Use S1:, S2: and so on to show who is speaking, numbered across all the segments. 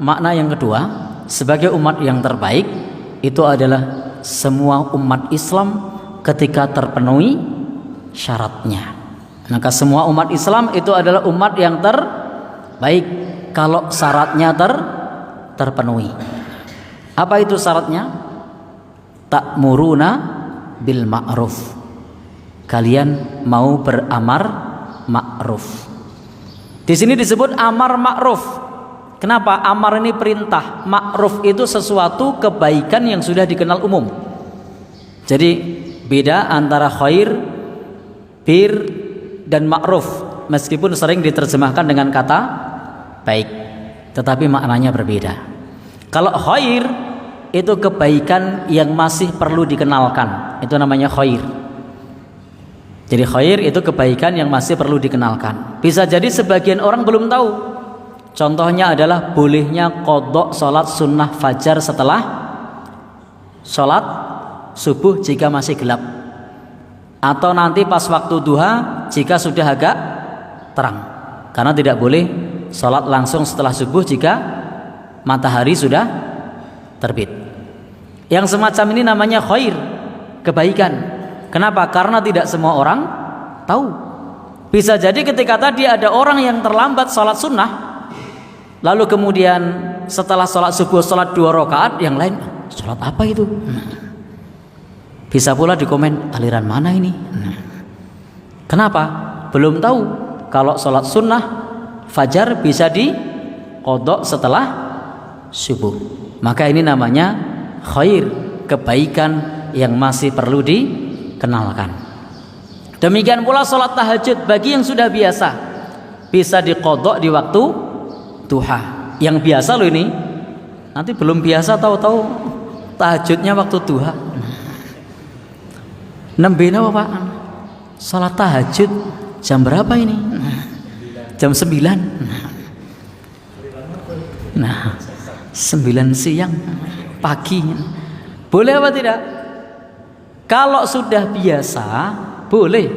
S1: makna yang kedua sebagai umat yang terbaik itu adalah semua umat Islam ketika terpenuhi syaratnya. Maka semua umat Islam itu adalah umat yang terbaik kalau syaratnya terpenuhi. Apa itu syaratnya? Ta'muruna bil ma'ruf. Kalian mau beramar ma'ruf. Di sini disebut amar ma'ruf. Kenapa? Amar ini perintah, ma'ruf itu sesuatu kebaikan yang sudah dikenal umum. Jadi beda antara khair, bir, dan ma'ruf. Meskipun sering diterjemahkan dengan kata baik, tetapi maknanya berbeda. Kalau khair itu kebaikan yang masih perlu dikenalkan, itu namanya khair. Jadi khair itu kebaikan yang masih perlu dikenalkan. Bisa jadi sebagian orang belum tahu. Contohnya adalah bolehnya qadha sholat sunnah fajar setelah sholat subuh jika masih gelap, atau nanti pas waktu duha jika sudah agak terang. Karena tidak boleh sholat langsung setelah subuh jika matahari sudah terbit. Yang semacam ini namanya khair, kebaikan. Kenapa? Karena tidak semua orang tahu. Bisa jadi ketika tadi ada orang yang terlambat sholat sunnah, lalu kemudian setelah sholat subuh sholat 2 rakaat, yang lain sholat apa itu? Bisa pula di komen, aliran mana ini? Kenapa? Belum tahu kalau sholat sunnah fajar bisa diqadha setelah subuh. Maka ini namanya khair, kebaikan yang masih perlu dikenalkan. Demikian pula sholat tahajud bagi yang sudah biasa bisa diqadha di waktu duha. Yang biasa loh ini, nanti belum biasa tahu-tahu tahajudnya waktu duha. Nembena Pak, sholat tahajud jam berapa ini? Jam 9. Nah, 9 siang pagi. Boleh apa tidak? Kalau sudah biasa boleh.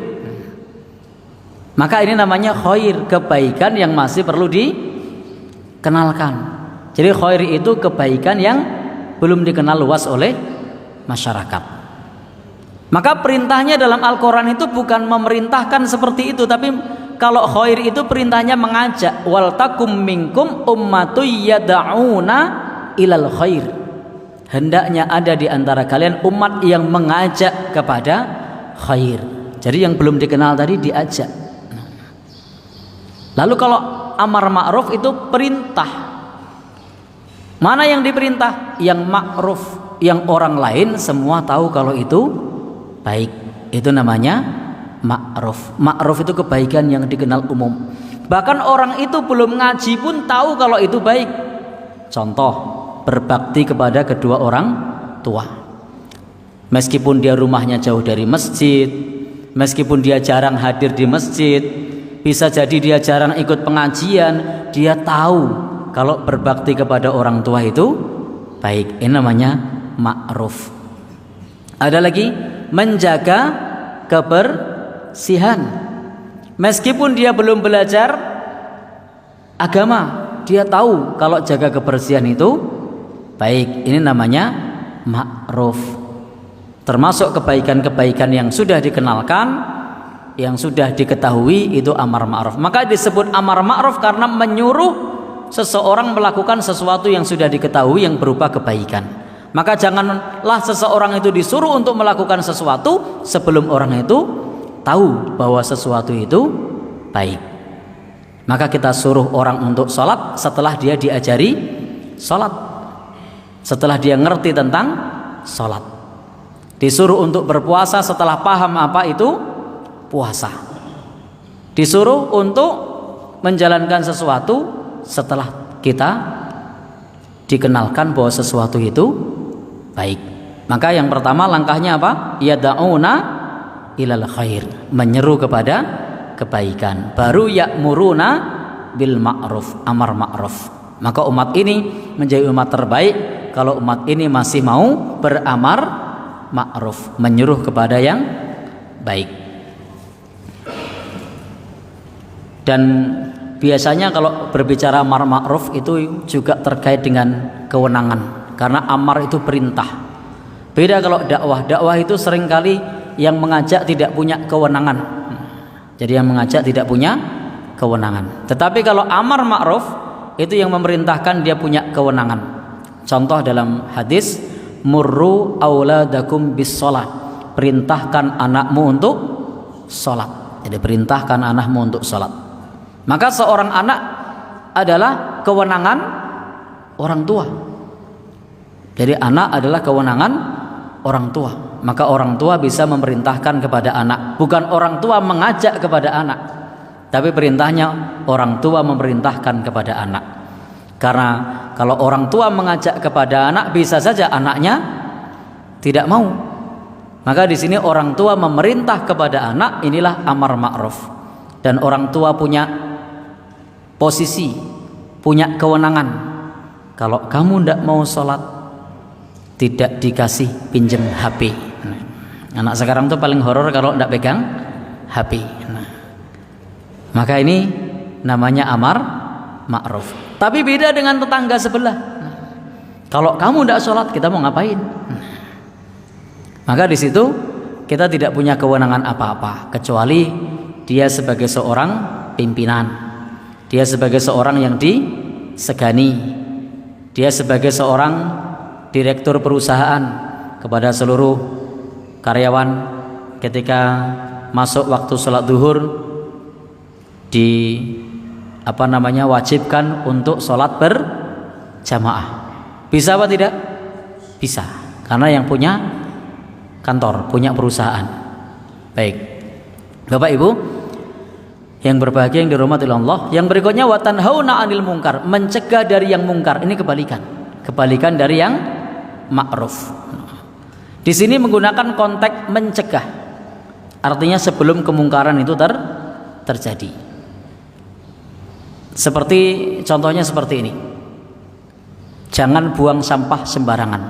S1: Maka ini namanya khair, kebaikan yang masih perlu dikenalkan. Jadi khair itu kebaikan yang belum dikenal luas oleh masyarakat. Maka perintahnya dalam Al-Quran itu bukan memerintahkan seperti itu, tapi kalau khair itu perintahnya mengajak. Wal takum minkum ummatun yad'una ilal khair. Hendaknya ada di antara kalian umat yang mengajak kepada khair. Jadi yang belum dikenal tadi diajak. Lalu kalau amar ma'ruf itu perintah. Mana yang diperintah? Yang ma'ruf, yang orang lain semua tahu kalau itu baik, itu namanya ma'ruf. Ma'ruf itu kebaikan yang dikenal umum. Bahkan orang itu belum ngaji pun tahu kalau itu baik. Contoh, berbakti kepada kedua orang tua. Meskipun dia rumahnya jauh dari masjid, meskipun dia jarang hadir di masjid, bisa jadi dia jarang ikut pengajian, dia tahu kalau berbakti kepada orang tua itu baik. Ini namanya ma'ruf. Ada lagi, menjaga kebersihan. Meskipun dia belum belajar agama, dia tahu kalau jaga kebersihan itu baik. Ini namanya ma'ruf. Termasuk kebaikan-kebaikan yang sudah dikenalkan, yang sudah diketahui, itu amar ma'ruf. Maka disebut amar ma'ruf karena menyuruh seseorang melakukan sesuatu yang sudah diketahui yang berupa kebaikan. Maka janganlah seseorang itu disuruh untuk melakukan sesuatu sebelum orang itu tahu bahwa sesuatu itu baik. Maka kita suruh orang untuk sholat setelah dia diajari sholat, setelah dia ngerti tentang sholat. Disuruh untuk berpuasa setelah paham apa itu puasa. Disuruh untuk menjalankan sesuatu setelah kita dikenalkan bahwa sesuatu itu baik. Maka yang pertama langkahnya apa? Yad'una ilal khair, menyeru kepada kebaikan. Baru ya'muruna bil ma'ruf, amar ma'ruf. Maka umat ini menjadi umat terbaik kalau umat ini masih mau beramar ma'ruf, menyuruh kepada yang baik. Dan biasanya kalau berbicara amar ma'ruf itu juga terkait dengan kewenangan, karena amar itu perintah. Beda kalau dakwah. Dakwah itu seringkali yang mengajak tidak punya kewenangan. Jadi yang mengajak tidak punya kewenangan. Tetapi kalau amar ma'ruf itu yang memerintahkan, dia punya kewenangan. Contoh dalam hadis, murru auladakum bis shalah, perintahkan anakmu untuk sholat. Jadi perintahkan anakmu untuk sholat. Maka seorang anak adalah kewenangan orang tua. Jadi anak adalah kewenangan orang tua. Maka orang tua bisa memerintahkan kepada anak, bukan orang tua mengajak kepada anak, tapi perintahnya orang tua memerintahkan kepada anak. Karena kalau orang tua mengajak kepada anak, bisa saja anaknya tidak mau. Maka di sini orang tua memerintah kepada anak, inilah amar ma'ruf. Dan orang tua punya posisi, punya kewenangan. Kalau kamu tidak mau sholat, tidak dikasih pinjam HP. Anak sekarang tuh paling horor kalau tidak pegang HP. Maka ini namanya amar ma'ruf. Tapi beda dengan tetangga sebelah. Kalau kamu tidak sholat, kita mau ngapain? Maka di situ kita tidak punya kewenangan apa-apa, kecuali dia sebagai seorang pimpinan, dia sebagai seorang yang disegani, dia sebagai seorang direktur perusahaan, kepada seluruh karyawan ketika masuk waktu sholat duhur wajibkan untuk sholat berjamaah. Bisa apa tidak? Bisa, karena yang punya kantor, punya perusahaan. Baik, Bapak Ibu yang berbahagia, yang dirahmati Allah, yang berikutnya wa tanhauna 'anil munkar, mencegah dari yang mungkar. Ini kebalikan dari yang ma'ruf. Di sini menggunakan konteks mencegah, artinya sebelum kemungkaran itu terjadi. Seperti contohnya seperti ini, jangan buang sampah sembarangan.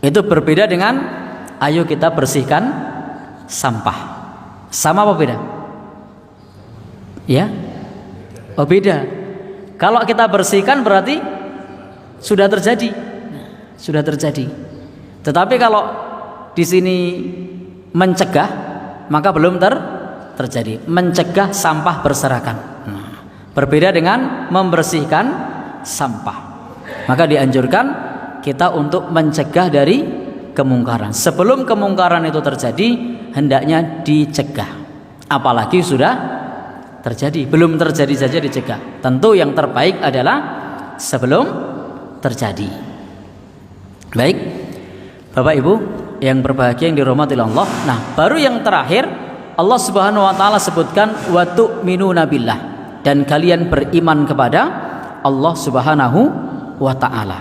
S1: Itu berbeda dengan ayo kita bersihkan sampah. Sama apa beda? Ya? Oh beda. Kalau kita bersihkan berarti sudah terjadi. Sudah terjadi. Tetapi kalau di sini mencegah, maka belum terjadi. Mencegah sampah berserakan. Berbeda dengan membersihkan sampah. Maka dianjurkan kita untuk mencegah dari kemungkaran. Sebelum kemungkaran itu terjadi, hendaknya dicegah. Apalagi sudah terjadi, belum terjadi saja dicegah. Tentu yang terbaik adalah sebelum terjadi. Baik, Bapak Ibu yang berbahagia, yang dirahmati Allah. Nah, baru yang terakhir Allah Subhanahu wa taala sebutkan wa tu'minuna billah, dan kalian beriman kepada Allah Subhanahu wa taala.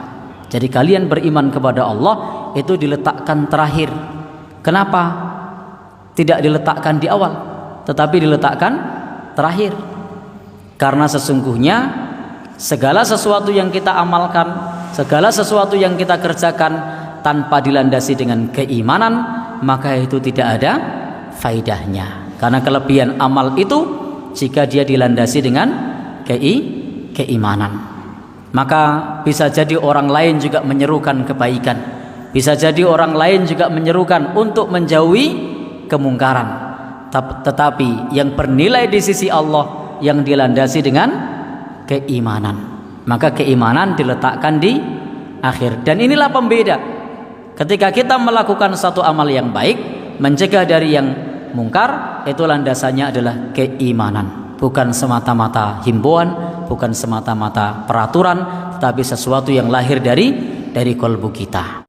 S1: Jadi kalian beriman kepada Allah itu diletakkan terakhir. Kenapa tidak diletakkan di awal, tetapi diletakkan terakhir? Karena sesungguhnya segala sesuatu yang kita amalkan, segala sesuatu yang kita kerjakan tanpa dilandasi dengan keimanan, maka itu tidak ada faidahnya. Karena kelebihan amal itu jika dia dilandasi dengan keimanan. Maka bisa jadi orang lain juga menyerukan kebaikan, bisa jadi orang lain juga menyerukan untuk menjauhi kemungkaran. Tetapi yang bernilai di sisi Allah yang dilandasi dengan keimanan, maka keimanan diletakkan di akhir. Dan inilah pembeda ketika kita melakukan satu amal yang baik, mencegah dari yang mungkar, itu landasannya adalah keimanan, bukan semata-mata himbauan, bukan semata-mata peraturan, tetapi sesuatu yang lahir dari kalbu kita.